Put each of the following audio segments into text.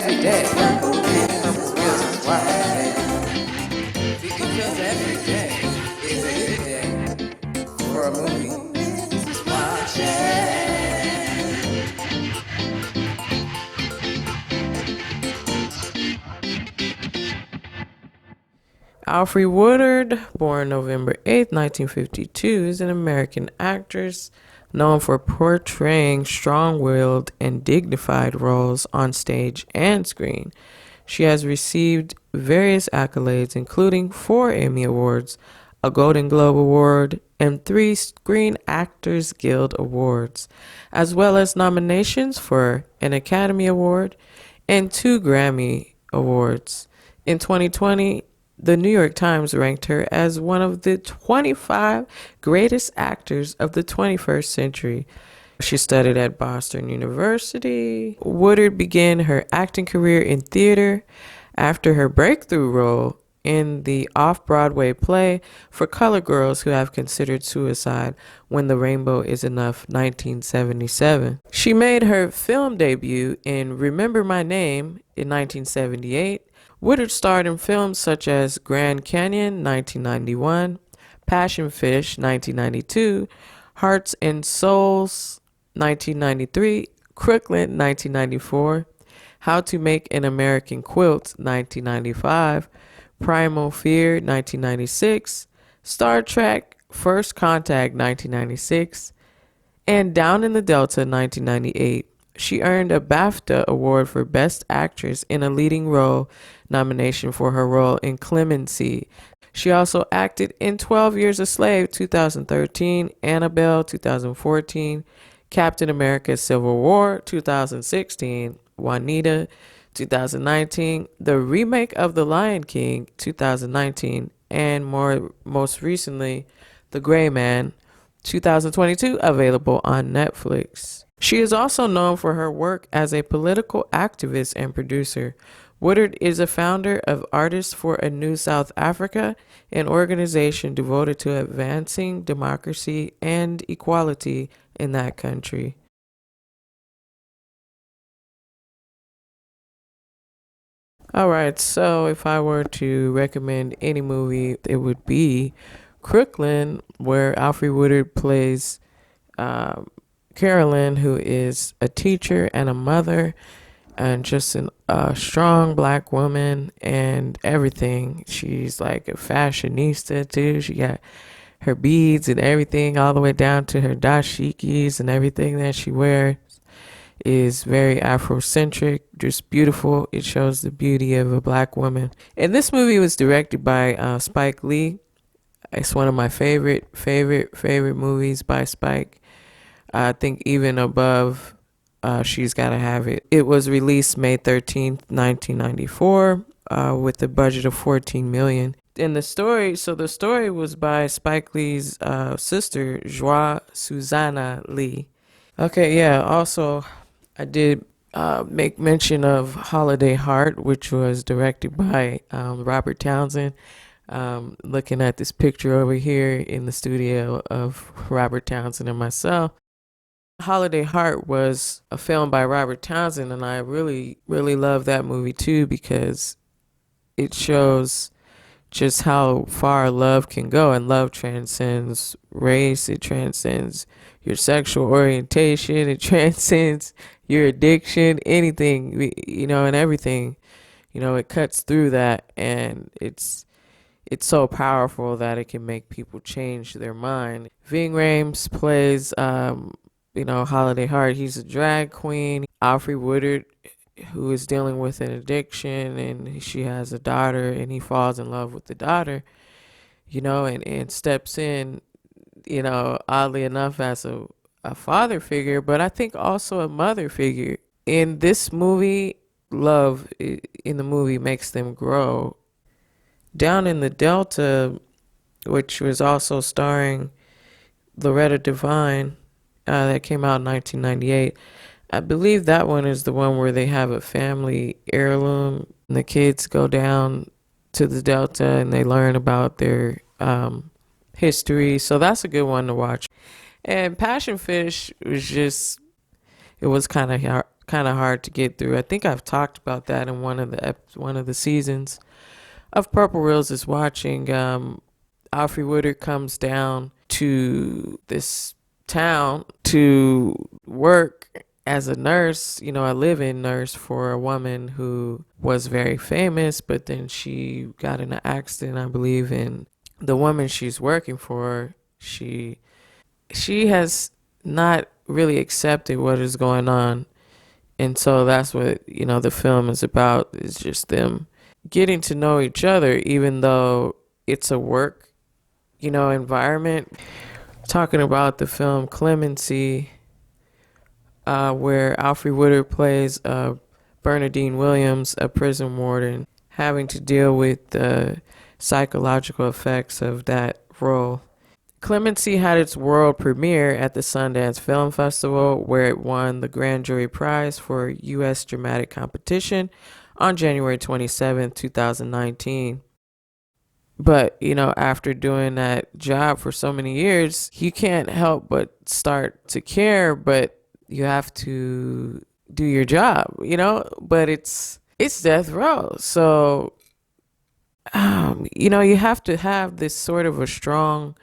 every day. Because every day is a good day for a movie. Watch Alfre Woodard, born November 8th, 1952, is an American actress known for portraying strong-willed and dignified roles on stage and screen. She has received various accolades, including 4 Emmy Awards, a Golden Globe Award, and 3 Screen Actors Guild Awards, as well as nominations for an Academy Award and 2 Grammy Awards. In 2020, the New York Times ranked her as one of the 25 greatest actors of the 21st century. She studied at Boston University. Woodard began her acting career in theater after her breakthrough role in the off-Broadway play For Colored Girls Who Have Considered Suicide When the Rainbow Is Enough, 1977. She made her film debut in Remember My Name in 1978. Woodard starred in films such as Grand Canyon, 1991, Passion Fish, 1992, Hearts and Souls, 1993, Crooklyn, 1994, How to Make an American Quilt, 1995, Primal Fear, 1996, Star Trek, First Contact, 1996, and Down in the Delta, 1998. She earned a BAFTA Award for Best Actress in a Leading Role nomination for her role in Clemency. She also acted in 12 Years a Slave, 2013, Annabelle, 2014, Captain America Civil War, 2016, Juanita, 2019, the remake of The Lion King, 2019, and most recently, The Gray Man, 2022, available on Netflix. She is also known for her work as a political activist and producer. Woodard is a founder of Artists for a New South Africa, an organization devoted to advancing democracy and equality in that country. All right, so if I were to recommend any movie, it would be Crooklyn, where Alfre Woodard plays Carolyn, who is a teacher and a mother and just a strong black woman and everything. She's like a fashionista too. She got her beads and everything all the way down to her dashikis, and everything that she wears is very Afrocentric, just beautiful. It shows the beauty of a black woman. And this movie was directed by Spike Lee. It's one of my favorite movies by Spike. I think even above She's Gotta Have It. It was released May 13th, 1994, with a budget of $14 million. And the story was by Spike Lee's sister, Joie Susanna Lee. Okay, yeah, also I did make mention of Holiday Heart, which was directed by Robert Townsend. Looking at this picture over here in the studio of Robert Townsend and myself. Holiday Heart was a film by Robert Townsend, and I really, really love that movie too, because it shows just how far love can go, and love transcends race, it transcends your sexual orientation, it transcends your addiction, anything, and everything, it cuts through that, and it's so powerful that it can make people change their mind. Ving Rhames plays Holiday Heart. He's a drag queen. Alfre Woodard, who is dealing with an addiction, and she has a daughter, and he falls in love with the daughter, and steps in, oddly enough, as a father figure, but I think also a mother figure. In this movie, love in the movie makes them grow. Down in the Delta, which was also starring Loretta Devine, that came out in 1998. I believe that one is the one where they have a family heirloom, and the kids go down to the Delta and they learn about their history. So that's a good one to watch. And Passion Fish was just, it was kind of kind of hard to get through. I think I've talked about that in one of the seasons of Purple Reels. Is watching Alfre Woodard comes down to this town to work as a nurse, a live-in nurse for a woman who was very famous, but then she got in an accident, I believe, and the woman she's working for, she has not really accepted what is going on. And so that's what, the film is about, is just them getting to know each other, even though it's a work, environment. Talking about the film Clemency, where Alfre Woodard plays Bernadine Williams, a prison warden, having to deal with the psychological effects of that role. Clemency had its world premiere at the Sundance Film Festival, where it won the Grand Jury Prize for U.S. Dramatic Competition on January 27, 2019. But, after doing that job for so many years, you can't help but start to care, but you have to do your job, but it's death row. So, you have to have this sort of a strong,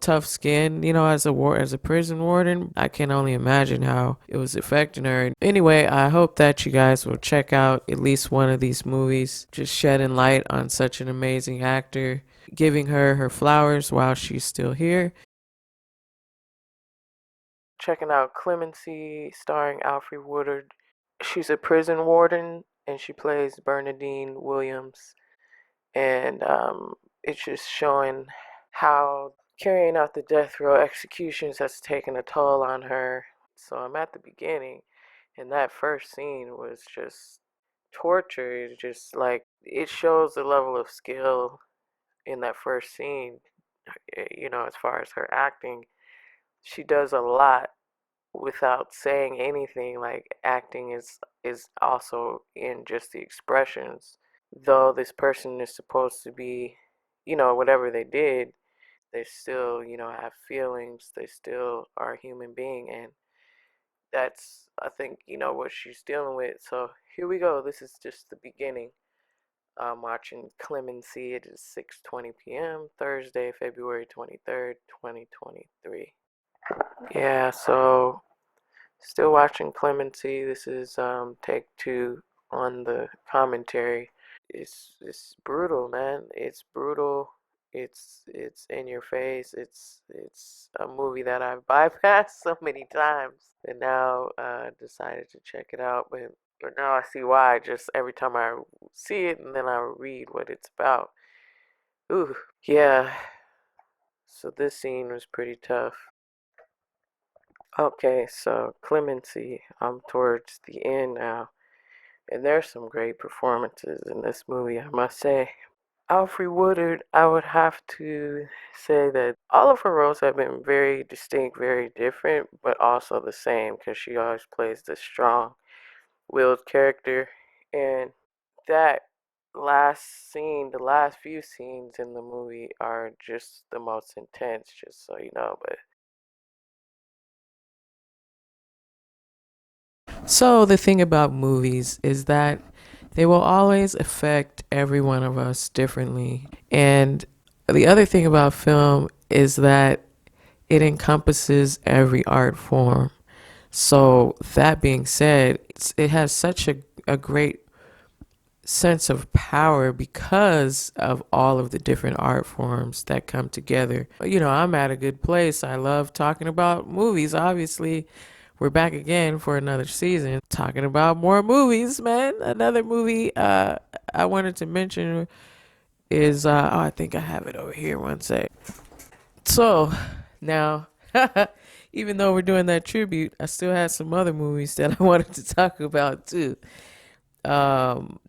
tough skin, as a prison warden. I can only imagine how it was affecting her. Anyway, I hope that you guys will check out at least one of these movies, just shedding light on such an amazing actor, giving her flowers while she's still here. Checking out Clemency, starring Alfre Woodard. She's a prison warden, and she plays Bernadine Williams. And it's just showing how carrying out the death row executions has taken a toll on her. So I'm at the beginning, and that first scene was just torture. It's just like it shows the level of skill in that first scene. As far as her acting, she does a lot without saying anything. Like acting is also in just the expressions. Though this person is supposed to be, whatever they did, they still, have feelings. They still are a human being, and that's, I think, what she's dealing with. So here we go. This is just the beginning. I'm watching Clemency. It is 6:20 p.m. Thursday, February 23rd, 2023. Yeah, so still watching Clemency. This is take two on the commentary. It's brutal, man. It's brutal. It's in your face. It's a movie that I've bypassed so many times, and now decided to check it out. But now I see why. Just every time I see it, and then I read what it's about. Ooh, yeah. So this scene was pretty tough. Okay, so Clemency. I'm towards the end now, and there's some great performances in this movie, I must say. Alfre Woodard, I would have to say that all of her roles have been very distinct, very different, but also the same because she always plays this strong willed character. And that last scene, the last few scenes in the movie are just the most intense, just so you know. But so the thing about movies is that they will always affect every one of us differently. And the other thing about film is that it encompasses every art form. So that being said, it has such a great sense of power because of all of the different art forms that come together. I'm at a good place. I love talking about movies. Obviously, we're back again for another season talking about more movies, man. Another movie I wanted to mention is I think I have it over here one sec. So now even though we're doing that tribute, I still had some other movies that I wanted to talk about too.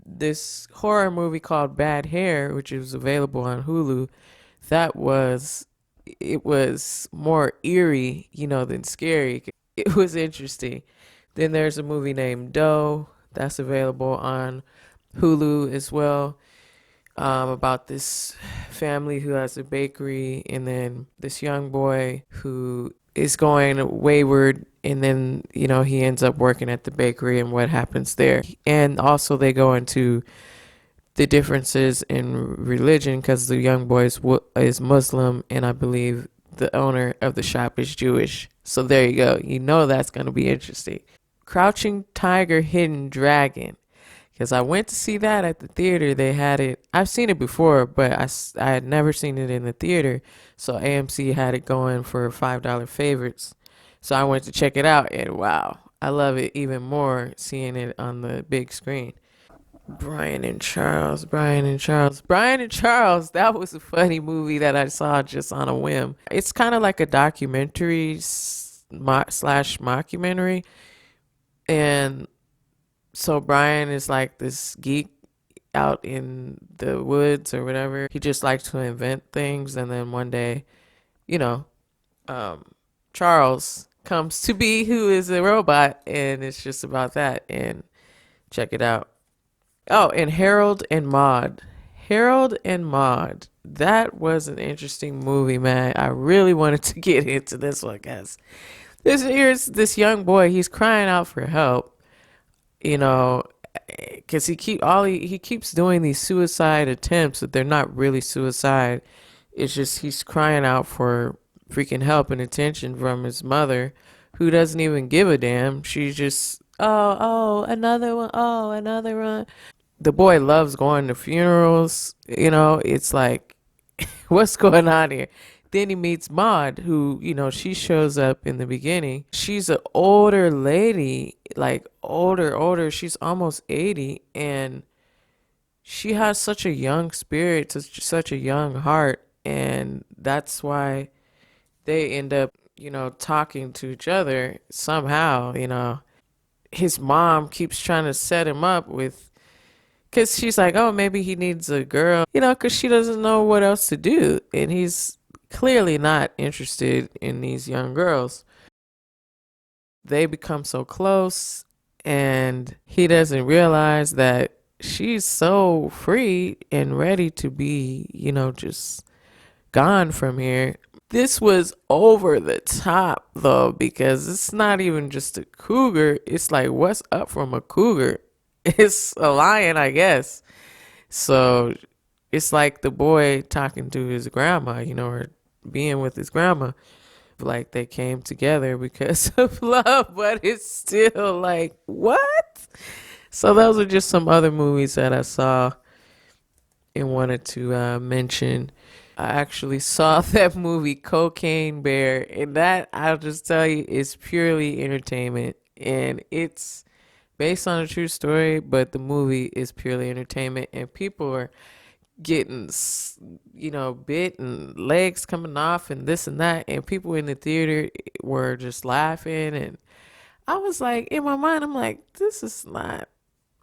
This horror movie called Bad Hair, which is available on Hulu, that was it was more eerie, than scary. It was interesting. Then there's a movie named Doe that's available on Hulu as well, about this family who has a bakery, and then this young boy who is going wayward, and then he ends up working at the bakery and what happens there. And also they go into the differences in religion because the young boy is Muslim, and I believe the owner of the shop is Jewish. So there you go. That's going to be interesting. Crouching Tiger, Hidden Dragon. Because I went to see that at the theater. They had it. I've seen it before, but I had never seen it in the theater. So AMC had it going for $5 favorites. So I went to check it out, and wow, I love it even more seeing it on the big screen. Brian and Charles. That was a funny movie that I saw just on a whim. It's kind of like a documentary slash mockumentary. And so Brian is like this geek out in the woods or whatever. He just likes to invent things. And then one day, Charles comes to be, who is a robot. And it's just about that. And check it out. Oh, and Harold and Maude. That was an interesting movie, man. I really wanted to get into this one, guys. Here's this young boy. He's crying out for help, because he keeps doing these suicide attempts, but they're not really suicide. It's just he's crying out for freaking help and attention from his mother, who doesn't even give a damn. She's just, oh, another one. Oh, another one. The boy loves going to funerals. It's like, what's going on here? Then he meets Maude, who, she shows up in the beginning. She's an older lady, like older. She's almost 80, and she has such a young spirit, such a young heart, and that's why they end up, talking to each other somehow. His mom keeps trying to set him up with, because she's like, oh, maybe he needs a girl, because she doesn't know what else to do. And he's clearly not interested in these young girls. They become so close, and he doesn't realize that she's so free and ready to be, just gone from here. This was over the top, though, because it's not even just a cougar. It's like, what's up from a cougar? It's a lion, I guess. So it's like the boy talking to his grandma, or being with his grandma. Like they came together because of love, but it's still like, what? So those are just some other movies that I saw and wanted to mention. I actually saw that movie Cocaine Bear, and that, I'll just tell you, is purely entertainment. And it's based on a true story, but the movie is purely entertainment, and people are getting, bit and legs coming off and this and that, and people in the theater were just laughing. And I was like, in my mind, I'm like, this is not,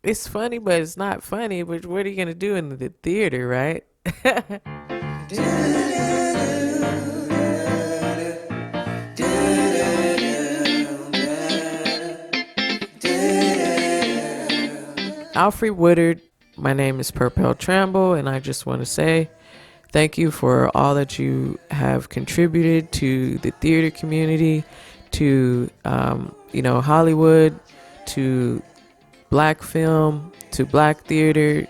it's funny, but it's not funny. But what are you gonna do in the theater, right? Alfre Woodard. My name is Purpelle Tramble, and I just want to say thank you for all that you have contributed to the theater community, to Hollywood, to black film, to black theater.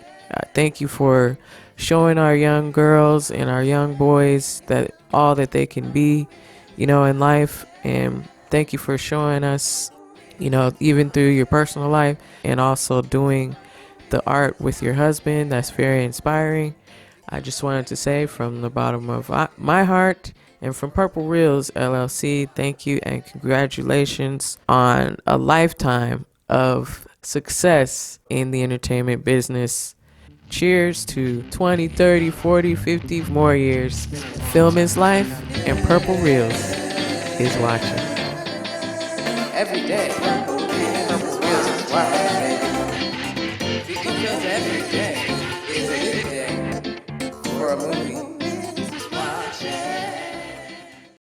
Thank you for showing our young girls and our young boys that all that they can be, in life. And thank you for showing us, even through your personal life, and also doing the art with your husband. That's very inspiring. I just wanted to say from the bottom of my heart and from Purple Reels LLC, thank you and congratulations on a lifetime of success in the entertainment business. Cheers to 20, 30, 40, 50 more years. Film is life, and Purple Reels is watching. Every day, Purple Reels is watching.